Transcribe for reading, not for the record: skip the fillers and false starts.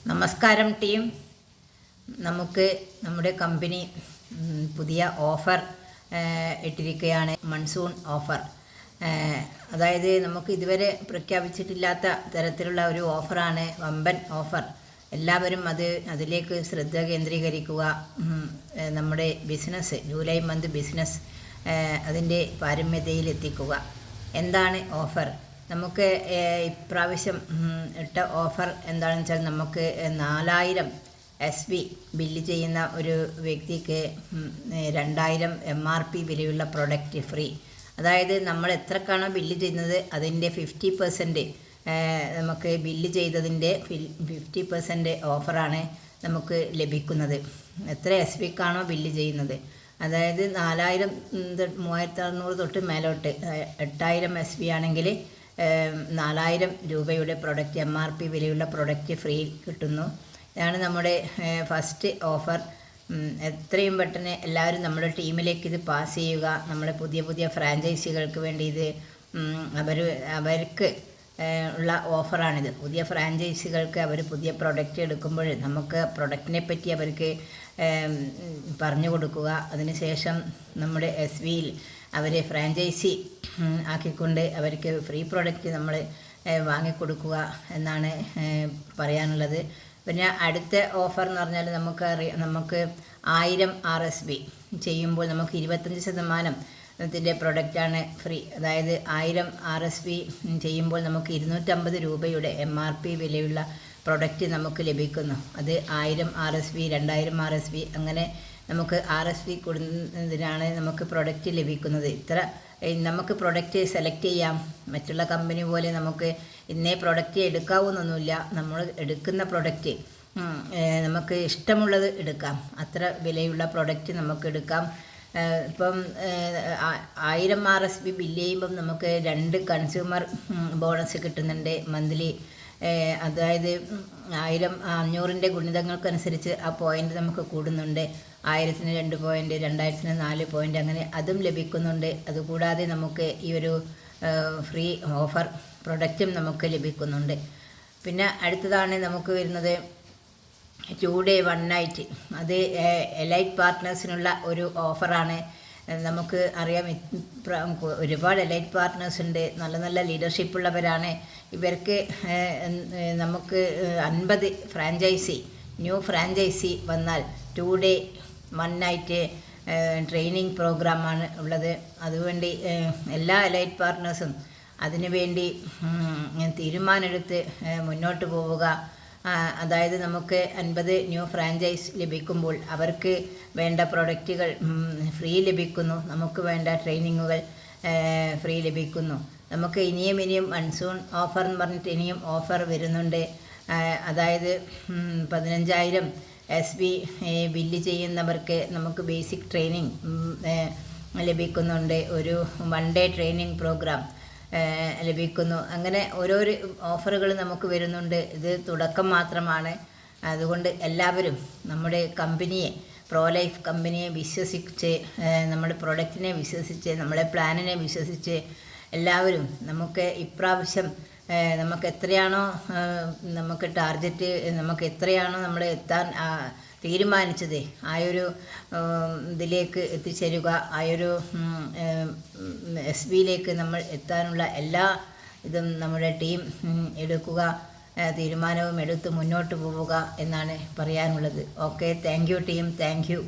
നമസ്കാരം ടീം. നമുക്ക് നമ്മുടെ കമ്പനി പുതിയ ഓഫർ ഇട്ടിരിക്കുകയാണ്. Monsoon offer. അതായത് നമുക്ക് ഇതുവരെ പ്രഖ്യാപിച്ചിട്ടില്ലാത്ത തരത്തിലുള്ള ഒരു ഓഫറാണ്. വമ്പൻ ഓഫർ. എല്ലാവരും അതിലേക്ക് ശ്രദ്ധ കേന്ദ്രീകരിക്കുക. നമ്മുടെ ബിസിനസ്, ജൂലൈ മന്ത് ബിസിനസ് അതിൻ്റെ പാരമ്യതയിലെത്തിക്കുക. എന്താണ് ഓഫർ? നമുക്ക് ഇപ്രാവശ്യം ഇട്ട ഓഫർ എന്താണെന്ന് വെച്ചാൽ, നമുക്ക് 4000 SB ബില്ല് ചെയ്യുന്ന ഒരു വ്യക്തിക്ക് 2000 MRP വിലയുള്ള പ്രൊഡക്റ്റ് ഫ്രീ. അതായത് നമ്മൾ എത്രക്കാണോ ബില്ല് ചെയ്യുന്നത് അതിൻ്റെ 50% നമുക്ക് ബില്ല് ചെയ്തതിൻ്റെ 50% ഓഫറാണ് നമുക്ക് ലഭിക്കുന്നത്. എത്ര SBക്കാണോ ബില്ല് ചെയ്യുന്നത്, അതായത് 4000 3600 തൊട്ട് മേലോട്ട് 8000 SB ആണെങ്കിൽ 4000 രൂപയുടെ പ്രൊഡക്റ്റ് MRP വിലയുള്ള പ്രൊഡക്റ്റ് ഫ്രീ കിട്ടുന്നു. ഇതാണ് നമ്മുടെ ഫസ്റ്റ് ഓഫർ. എത്രയും പെട്ടെന്ന് എല്ലാവരും നമ്മുടെ ടീമിലേക്ക് ഇത് പാസ് ചെയ്യുക. നമ്മുടെ പുതിയ ഫ്രാഞ്ചൈസികൾക്ക് വേണ്ടി ഇത് അവർക്ക് ഉള്ള ഓഫറാണിത്. പുതിയ ഫ്രാഞ്ചൈസികൾക്ക് അവർ പുതിയ പ്രൊഡക്റ്റ് എടുക്കുമ്പോൾ നമുക്ക് പ്രൊഡക്റ്റിനെ പറ്റി അവർക്ക് പറഞ്ഞു കൊടുക്കുക. അതിനുശേഷം നമ്മുടെ SBയിൽ അവരെ ഫ്രാഞ്ചൈസി ആക്കിക്കൊണ്ട് അവർക്ക് ഫ്രീ പ്രൊഡക്റ്റ് നമ്മൾ വാങ്ങിക്കൊടുക്കുക എന്നാണ് പറയാനുള്ളത്. പിന്നെ അടുത്ത ഓഫർ എന്ന് പറഞ്ഞാൽ നമുക്ക് 1000 RSB ചെയ്യുമ്പോൾ നമുക്ക് 25% പ്രൊഡക്റ്റാണ് ഫ്രീ. അതായത് 1000 RSB ചെയ്യുമ്പോൾ നമുക്ക് 250 രൂപയുടെ MRP വിലയുള്ള പ്രൊഡക്റ്റ് നമുക്ക് ലഭിക്കുന്നു. അത് 1000 RSB 2000 RSB അങ്ങനെ നമുക്ക് RSB കൊടുക്കുന്നതിനാണ് നമുക്ക് പ്രൊഡക്റ്റ് ലഭിക്കുന്നത്. നമുക്ക് പ്രൊഡക്റ്റ് സെലക്ട് ചെയ്യാം. മറ്റുള്ള കമ്പനി പോലെ നമുക്ക് ഇന്നേ പ്രൊഡക്റ്റ് എടുക്കാവുന്നൊന്നുമില്ല. നമ്മൾ എടുക്കുന്ന പ്രൊഡക്റ്റ് നമുക്ക് ഇഷ്ടമുള്ളത് എടുക്കാം. അത്ര വിലയുള്ള പ്രൊഡക്റ്റ് നമുക്ക് എടുക്കാം. ഇപ്പം 1000 RSB ബില്ല് ചെയ്യുമ്പം നമുക്ക് 2 കൺസ്യൂമർ ബോണസ് കിട്ടുന്നുണ്ട് മന്ത്ലി. അതായത് 500ൻ്റെ ഗുണിതങ്ങൾക്കനുസരിച്ച് ആ പോയിൻ്റ് നമുക്ക് കൂടുന്നുണ്ട്. 1000-ന് 2 പോയിൻ്റ്, 2000-ന് 4 പോയിൻ്റ്, അങ്ങനെ അതും ലഭിക്കുന്നുണ്ട്. അതുകൂടാതെ നമുക്ക് ഈ ഒരു ഫ്രീ ഓഫർ പ്രൊഡക്റ്റും നമുക്ക് ലഭിക്കുന്നുണ്ട്. പിന്നെ അടുത്തതാണ് നമുക്ക് വരുന്നത് 2 ഡേ 1 നൈറ്റ്. അത് എലൈറ്റ് പാർട്ട്നേഴ്സിനുള്ള ഒരു ഓഫറാണ്. നമുക്ക് അറിയാം, ഒരുപാട് എലൈറ്റ് പാർട്ട്നേഴ്സ് ഉണ്ട്. നല്ല ലീഡർഷിപ്പ് ഉള്ളവരാണ്. ഇവർക്ക് നമുക്ക് 50 ഫ്രാഞ്ചൈസി ന്യൂ ഫ്രാഞ്ചൈസി വന്നാൽ 2 ഡേ 1 നൈറ്റ് ട്രെയിനിങ് പ്രോഗ്രാമാണ് ഉള്ളത്. അതുവേണ്ടി എല്ലാ എലൈറ്റ് പാർട്ട്നേഴ്സും അതിനുവേണ്ടി തീരുമാനമെടുത്ത് മുന്നോട്ട് പോവുക. അതായത് നമുക്ക് 50 ന്യൂ ഫ്രാഞ്ചൈസ് ലഭിക്കുമ്പോൾ അവർക്ക് വേണ്ട പ്രൊഡക്റ്റുകൾ ഫ്രീ ലഭിക്കുന്നു. നമുക്ക് വേണ്ട ട്രെയിനിങ്ങുകൾ ഫ്രീ ലഭിക്കുന്നു. നമുക്ക് ഇനിയും മൺസൂൺ ഓഫർ എന്ന് പറഞ്ഞിട്ട് ഇനിയും ഓഫർ വരുന്നുണ്ട്. അതായത് 15000 SB ബില്ല് ചെയ്യുന്നവർക്ക് നമുക്ക് ബേസിക് ട്രെയിനിങ് ലഭിക്കുന്നുണ്ട്. ഒരു 1 ഡേ ട്രെയിനിങ് പ്രോഗ്രാം ലഭിക്കുന്നു. അങ്ങനെ ഓരോരോ ഓഫറുകൾ നമുക്ക് വരുന്നുണ്ട്. ഇത് തുടക്കം മാത്രമാണ്. അതുകൊണ്ട് എല്ലാവരും നമ്മുടെ കമ്പനിയെ, പ്രോലൈഫ് കമ്പനിയെ വിശ്വസിച്ച്, നമ്മുടെ പ്രൊഡക്റ്റിനെ വിശ്വസിച്ച്, നമ്മുടെ പ്ലാനിനെ വിശ്വസിച്ച് എല്ലാവരും നമുക്ക് ഇപ്രാവശ്യം നമുക്ക് എത്രയാണോ നമുക്ക് ടാർഗറ്റ്, നമുക്ക് എത്രയാണോ നമ്മൾ എത്താൻ തീരുമാനിച്ചത് ആ ഒരു ഇതിലേക്ക് എത്തിച്ചേരുക. ആ ഒരു SBയിലേക്ക് നമ്മൾ എത്താനുള്ള എല്ലാ ഇതും നമ്മുടെ ടീം എടുക്കുക. തീരുമാനവും എടുത്ത് മുന്നോട്ട് പോവുക എന്നാണ് പറയാനുള്ളത്. Okay, thank you team, thank you.